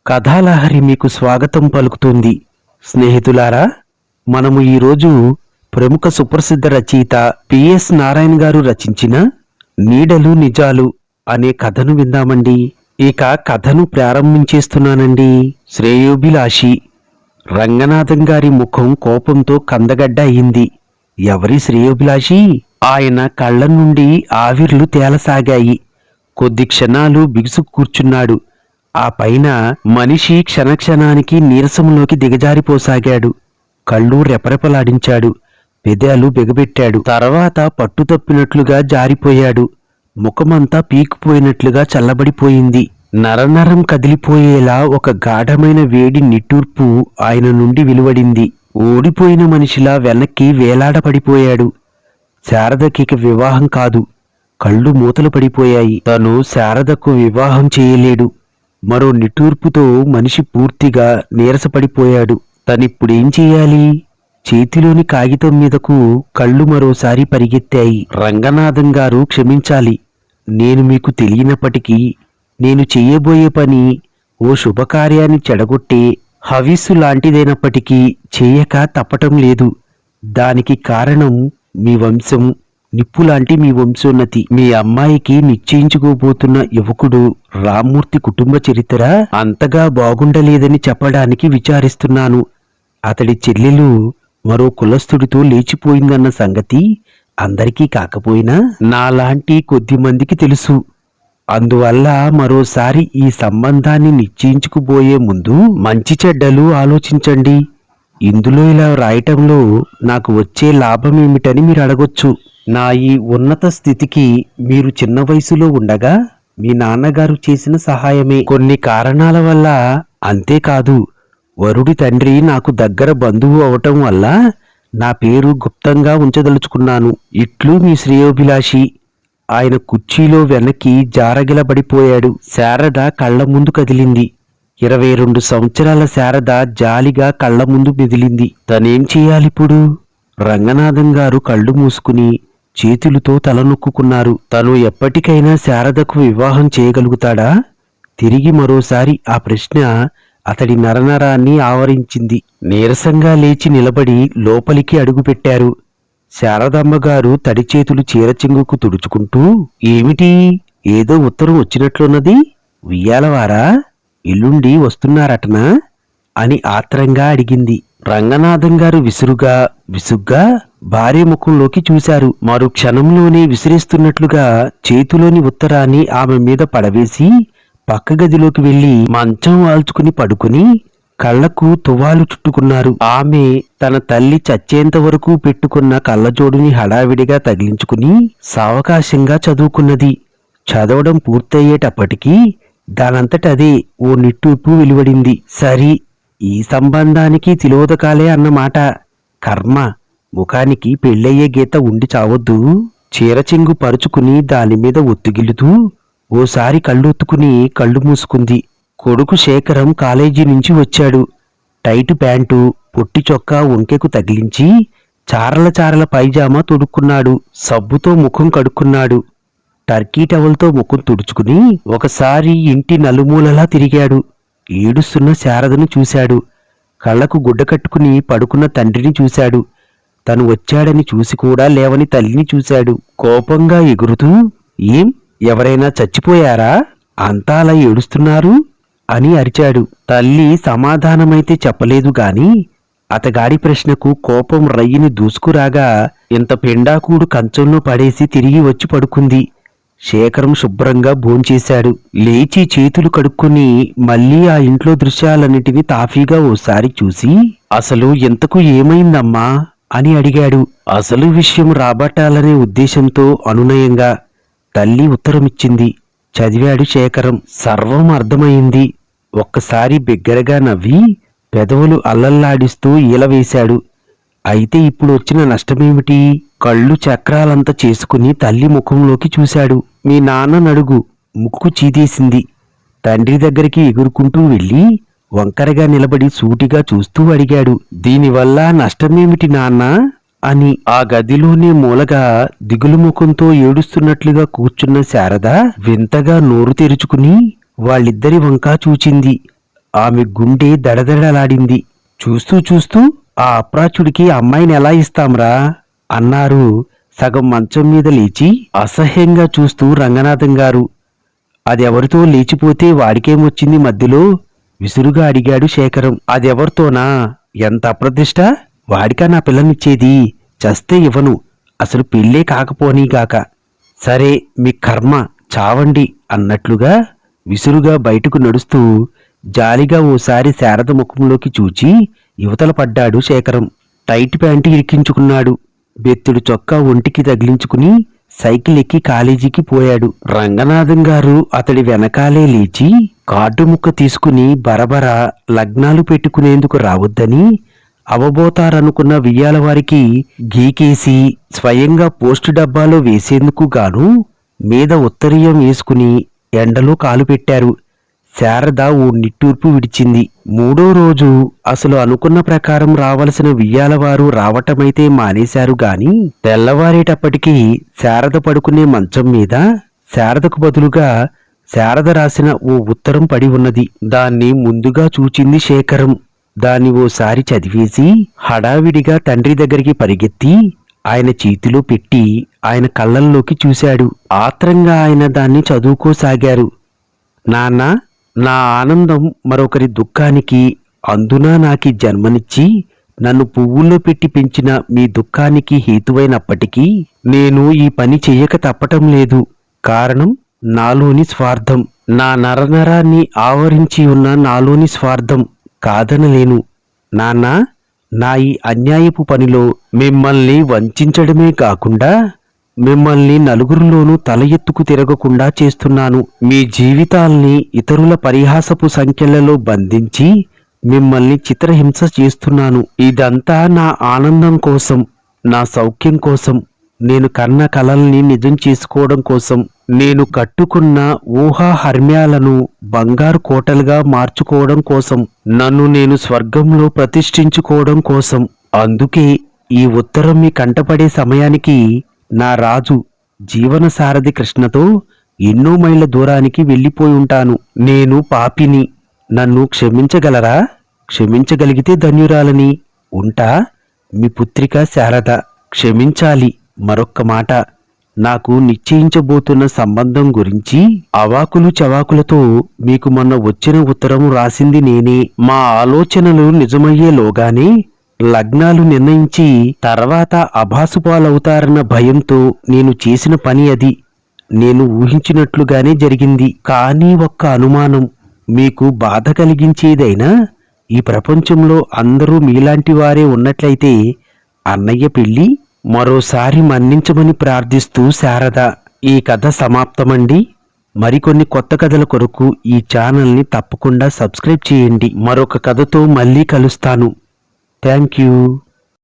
కథాలహరి మీకు స్వాగతం పలుకుతుంది. స్నేహితులారా, మనము ఈరోజు ప్రముఖ సుప్రసిద్ధ రచయిత పిఎస్ నారాయణ గారు రచించిన నీడలు నిజాలు అనే కథను విందామండి. ఇక కథను ప్రారంభించేస్తున్నానండి. శ్రేయోభిలాషి. రంగనాథం గారి ముఖం కోపంతో కందగడ్డ అయింది. ఎవరి శ్రేయోభిలాషి? ఆయన కళ్ళ నుండి ఆవిర్లు తేలసాగాయి. కొద్ది క్షణాలు బిగుసు కూర్చున్నాడు. ఆ పైన మనిషి క్షణక్షణానికి నీరసంలోకి దిగజారిపోసాగాడు. కళ్ళు రెపరెపలాడించాడు. పెదాలు బిగబెట్టాడు. తర్వాత పట్టుతప్పినట్లుగా జారిపోయాడు. ముఖమంతా పీకిపోయినట్లుగా చల్లబడిపోయింది. నరనరం కదిలిపోయేలా ఒక గాఢమైన వేడి నిట్టూర్పు ఆయన నుండి వెలువడింది. ఓడిపోయిన మనిషిలా వెనక్కి వేలాడపడిపోయాడు. శారదకిక వివాహం కాదు. కళ్ళు మూతలు పడిపోయాయి. తను శారదకు వివాహం చేయలేడు. మరో నిట్టూర్పుతో మనిషి పూర్తిగా నీరసపడిపోయాడు. తనిప్పుడేం చెయ్యాలి? చేతిలోని కాగితం మీదకు కళ్ళు మరోసారి పరిగెత్తాయి. రంగనాథం గారు, క్షమించాలి. నేను మీకు తెలియనప్పటికీ నేను చెయ్యబోయే పని ఓ శుభకార్యాన్ని చెడగొట్టే హవిస్సు లాంటిదైనప్పటికీ చేయక తప్పటం లేదు. దానికి కారణం మీ వంశం, నిప్పులాంటి మీ వంశోన్నతి. మీ అమ్మాయికి నిశ్చయించుకోబోతున్న యువకుడు రామ్మూర్తి కుటుంబ చరిత్ర అంతగా బాగుండలేదని చెప్పడానికి విచారిస్తున్నాను. అతడి చెల్లెలు మరో కులస్థుడితో లేచిపోయిందన్న సంగతి అందరికీ కాకపోయినా నాలాంటి కొద్ది మందికి తెలుసు. అందువల్ల మరోసారి ఈ సంబంధాన్ని నిశ్చయించుకుపోయే ముందు మంచి చెడ్డలు ఆలోచించండి. ఇందులో ఇలా రాయటంలో నాకు వచ్చే లాభమేమిటని మీరు అడగొచ్చు. నా ఈ ఉన్నత స్థితికి మీరు చిన్న వయసులో ఉండగా మీ నాన్నగారు చేసిన సహాయమే. కొన్ని కారణాల వల్ల, అంతేకాదు వరుడి తండ్రి నాకు దగ్గర బంధువు అవటం వల్ల నా పేరు గుప్తంగా ఉంచదలుచుకున్నాను. ఇట్లు మీ శ్రేయోభిలాషి. ఆయన కుర్చీలో వెనక్కి జారగిలబడిపోయాడు. శారద కళ్ల ముందు కదిలింది. 22 సంవత్సరాల శారద జాలిగా కళ్ల ముందు మెదిలింది. తనేం చెయ్యాలిప్పుడు? రంగనాథం గారు కళ్ళు మూసుకుని చేతులతో తలనొక్కుకున్నారు. తను ఎప్పటికైనా శారదకు వివాహం చేయగలుగుతాడా? తిరిగి మరోసారి ఆ ప్రశ్న అతడి నరనరాన్ని ఆవరించింది. నీరసంగా లేచి నిలబడి లోపలికి అడుగుపెట్టారు. శారదమ్మగారు తడి చేతులు చీరచెంగుకు తుడుచుకుంటూ, ఏమిటి, ఏదో ఉత్తరం వచ్చినట్లున్నది? ఉయ్యాలవారా? ఎల్లుండి వస్తున్నారటనా అని ఆత్రంగా అడిగింది. రంగనాథం గారు విసుగ్గా భార్య ముఖంలోకి చూశారు. మరు క్షణంలోనే విసిరేస్తున్నట్లుగా చేతిలోని ఉత్తరాన్ని ఆమె మీద పడవేసి పక్క గదిలోకి వెళ్లి మంచం వాల్చుకుని పడుకుని కళ్లకు తువాలు చుట్టుకున్నారు. ఆమె తన తల్లి చచ్చేంత వరకు పెట్టుకున్న కళ్ళజోడుని హడావిడిగా తగిలించుకుని సావకాశంగా చదువుకున్నది. చదవడం పూర్తయ్యేటప్పటికీ దానంతట అదే ఓ నిట్టూర్పు వెలువడింది. సరి, ఈ సంబంధానికి తిలోదకాలే అన్నమాట. కర్మ, ముఖానికి పెళ్ళయ్యే గీత ఉండి చావొద్దు. చీరచెంగు పరుచుకుని దానిమీద ఒత్తిగిలుతూ ఓసారి కళ్ళొత్తుకుని కళ్ళు మూసుకుంది. కొడుకు శేఖరం కాలేజీ నుంచి వచ్చాడు. టైటు ప్యాంటు, పొట్టి చొక్కా వంకెకు తగిలించి చారల చారల పైజామా తొడుక్కున్నాడు. సబ్బుతో ముఖం కడుక్కున్నాడు. టర్కీ టవల్తో ముఖం తుడుచుకుని ఒకసారి ఇంటి నలుమూలలా తిరిగాడు. ఏడుస్తున్న శారదను చూశాడు. కళ్లకు గుడ్డ కట్టుకుని పడుకున్న తండ్రిని చూశాడు. తను వచ్చాడని చూసి కూడా లేవని తల్లిని చూశాడు. కోపంగా ఎగురుతూ, ఏం, ఎవరైనా చచ్చిపోయారా? అంతా అలా ఏడుస్తున్నారు అని అరిచాడు. తల్లి సమాధానమైతే చెప్పలేదు గాని అతగాడి ప్రశ్నకు కోపం రయ్యిని దూసుకురాగా ఇంత పెండాకూడు కంచంలో పడేసి తిరిగి వచ్చి పడుకుంది. శేఖరం శుభ్రంగా భోంచేశాడు. లేచి చేతులు కడుక్కుని మళ్లీ ఆ ఇంట్లో దృశ్యాలన్నిటినీ తాఫీగా ఓసారి చూసి, అసలు ఎంతకు ఏమైందమ్మా అని అడిగాడు. అసలు విషయం రాబట్టాలనే ఉద్దేశంతో అనునయంగా తల్లి ఉత్తరమిచ్చింది. చదివాడు శేఖరం. సర్వం అర్థమైంది. ఒక్కసారి బిగ్గరగా నవ్వి పెదవులు అల్లల్లాడిస్తూ ఈలవేశాడు. అయితే ఇప్పుడు వచ్చిన నష్టమేమిటి? కళ్ళు చక్రాలంతా చేసుకుని తల్లి ముఖంలోకి చూశాడు. మీ నాన్న నడుగు. ముక్కు చీదేసింది. తండ్రి దగ్గరికి ఎగురుకుంటూ వెళ్ళి వంకరగా నిలబడి సూటిగా చూస్తూ అడిగాడు, దీనివల్ల నష్టమేమిటి నాన్నా అని. ఆ గదిలోనే మూలగా దిగులు ముఖంతో ఏడుస్తున్నట్లుగా కూర్చున్న శారద వింతగా నోరు తెరుచుకుని వాళ్ళిద్దరి వంకా చూచింది. ఆమె గుండె దడదడలాడింది. చూస్తూ చూస్తూ ఆ అప్రాచుడికి అమ్మాయిని ఎలా ఇస్తాంరా అన్నారు సగం మంచం మీద లేచి అసహ్యంగా చూస్తూ రంగనాథం గారు. అదెవరితో లేచిపోతే వాడికేమొచ్చింది మధ్యలో విసురుగా అడిగాడు శేఖరం. అదెవరితోనా? ఎంత అప్రదిష్ట! వాడికా నా పిల్లనిచ్చేది? చస్తే ఇవ్వను. అసలు పెళ్ళే కాకపోనీగాక. సరే మీ కర్మ, చావండి అన్నట్లుగా విసురుగా బయటకు నడుస్తూ జాలిగా ఓసారి శారద ముఖంలోకి చూచి యువతల పడ్డాడు శేఖరం. టైట్ ప్యాంటు ఇరికించుకున్నాడు. బెత్తుడు చొక్కా ఒంటికి తగిలించుకుని సైకిల్ ఎక్కి కాలేజీకి పోయాడు. రంగనాథం గారు అతడి వెనకాలే లేచి కార్డు ముక్క తీసుకుని బరబర లగ్నాలు పెట్టుకునేందుకు రావద్దని అవబోతారనుకున్న వియ్యాల వారికి గీకేసి స్వయంగా పోస్టు డబ్బాలో వేసేందుకు గాను మీద ఉత్తరీయం వేసుకుని ఎండలో కాలు పెట్టారు. శారద ఓ నిట్టూర్పు విడిచింది. మూడో రోజు అసలు అనుకున్న ప్రకారం రావలసిన వియ్యాలవారు రావటమైతే మానేశారు గాని తెల్లవారేటప్పటికీ శారద పడుకునే మంచం మీద శారదకు బదులుగా శారద రాసిన ఓ ఉత్తరం పడి ఉన్నది. దాన్ని ముందుగా చూచింది శేఖరం. దాన్ని ఓసారి చదివేసి హడావిడిగా తండ్రి దగ్గరికి పరిగెత్తి ఆయన చేతిలో పెట్టి ఆయన కళ్ళల్లోకి చూశాడు. ఆత్రంగా ఆయన దాన్ని చదువుకోసాగారు. నాన్నా, నా ఆనందం మరొకరి దుఃఖానికి, అందునా నాకి జన్మనిచ్చి నన్ను పువ్వుల్లో పెట్టి పెంచిన మీ దుఃఖానికి హేతువైనప్పటికీ నేను ఈ పని చెయ్యక తప్పటం లేదు. కారణం నాలోని స్వార్థం, నా నరనరాన్ని ఆవరించి ఉన్న నాలోని స్వార్థం కాదనలేను. నాన్నా, నా ఈ అన్యాయపు పనిలో మిమ్మల్ని వంచడమే కాకుండా మిమ్మల్ని నలుగురిలోనూ తల ఎత్తుకు తిరగకుండా చేస్తున్నాను. మీ జీవితాల్ని ఇతరుల పరిహాసపు సంఖ్యలలో బంధించి మిమ్మల్ని చిత్రహింస చేస్తున్నాను. ఇదంతా నా ఆనందం కోసం, నా సౌఖ్యం కోసం, నేను కన్న కలల్ని నిజం చేసుకోవడం కోసం, నేను కట్టుకున్న ఊహాహర్మ్యాలను బంగారు కోటలుగా మార్చుకోవడం కోసం, నన్ను నేను స్వర్గంలో ప్రతిష్ఠించుకోవడం కోసం. అందుకే ఈ ఉత్తరం మీ కంటపడే సమయానికి నా రాజు జీవన సారథి కృష్ణతో ఎన్నో మైళ్ళ దూరానికి వెళ్ళిపోయి ఉంటాను. నేను పాపిని, నన్ను క్షమించగలరా? క్షమించగలిగితే ధన్యురాలని. ఉంటా, మీ పుత్రిక శారద. క్షమించాలి. మరొక్క మాట, నాకు నిశ్చయించబోతున్న సంబంధం గురించి అవాకులు చవాకులతో మీకు మొన్న వచ్చిన ఉత్తరం రాసింది నేనే. మా ఆలోచనలు నిజమయ్యేలోగానే లగ్నాలు నిర్ణయించి తర్వాత అభాసుపాలవుతారన్న భయంతో నేను చేసిన పని అది. నేను ఊహించినట్లుగానే జరిగింది. కానీ ఒక్క అనుమానం, మీకు బాధ కలిగించేదైనా ఈ ప్రపంచంలో అందరూ మీలాంటి వారే ఉన్నట్లయితే అన్నయ్య పెళ్లి మరోసారి మన్నించమని ప్రార్థిస్తూ శారద. ఈ కథ సమాప్తమండి. మరికొన్ని కొత్త కథల కొరకు ఈ ఛానల్ని తప్పకుండా సబ్స్క్రైబ్ చేయండి. మరొక కథతో మళ్ళీ కలుస్తాను. Thank you.